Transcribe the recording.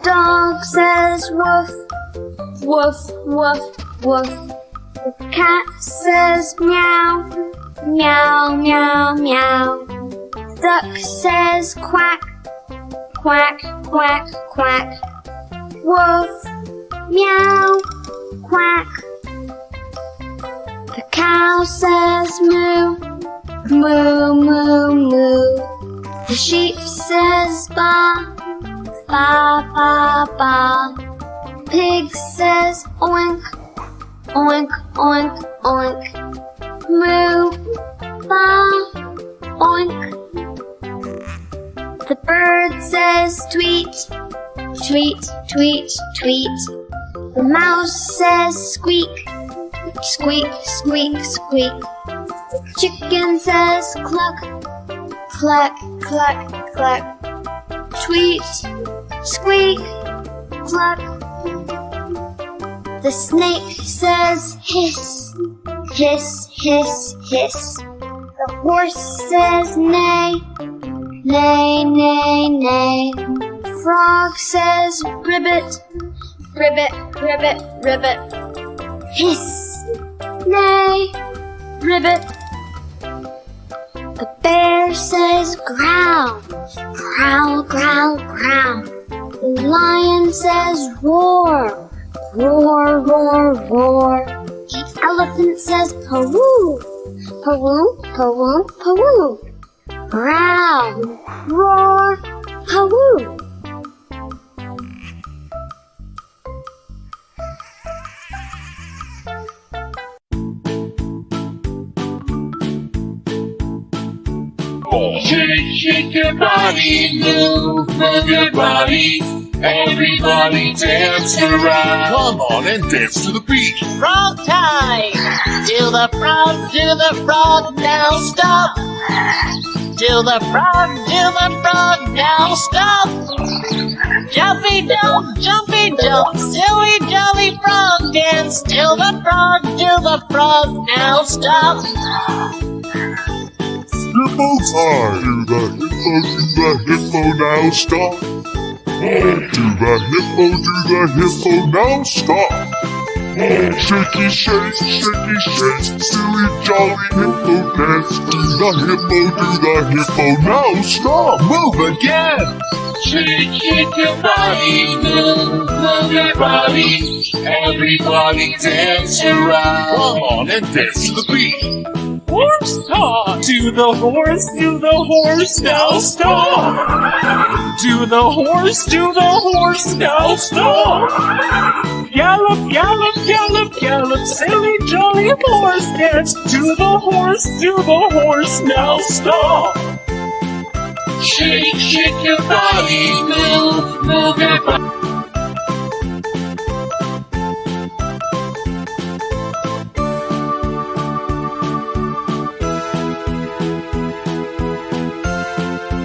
dog says woof, woof, woof, woof. The cat says meow, meow, meow, meow. The duck says quack, quack, quack, quack. Woof, meow, quack. The cow says moo, moo, moo, moo. The sheep says ba, ba, ba, ba. Pig says oink, oink, oink, oink. Moo, ba, oink. The bird says tweet, tweet, tweet, tweet. The mouse says squeak, squeak, squeak, squeak. The chicken says cluck, cluck, cluck, cluck. Tweet, squeak, cluck. The snake says hiss, hiss, hiss, hiss. The horse says neigh, neigh, neigh, neigh. Frog says ribbit, ribbit, ribbit, ribbit. Hiss, neigh, ribbit. The bear says growl, growl, growl, growl. The lion says roar, roar, roar, roar. The elephant says pawoo, pawoo, pawoo, pawoo. Growl, roar, pawoo. Shake, shake your body, move, move your body. Everybody dance around. Come on and dance to the beat. Frog time! Do the frog, now stop! Do the frog, now stop! Jumpy jump, silly jolly frog dance. Do the frog, now stop! Hippo time! Do the hippo, now stop! Do the hippo, now stop! Shaky shake, silly jolly hippo dance. Do the hippo, now stop! Move again! Shake your body, move your body. Everybody dance around. Come on and dance to the beat. Horse talk! Do the horse, now stop! Do the horse, now stop! Gallop, gallop, gallop, silly jolly horse dance. Do the horse, now stop! Shake your body, move your body.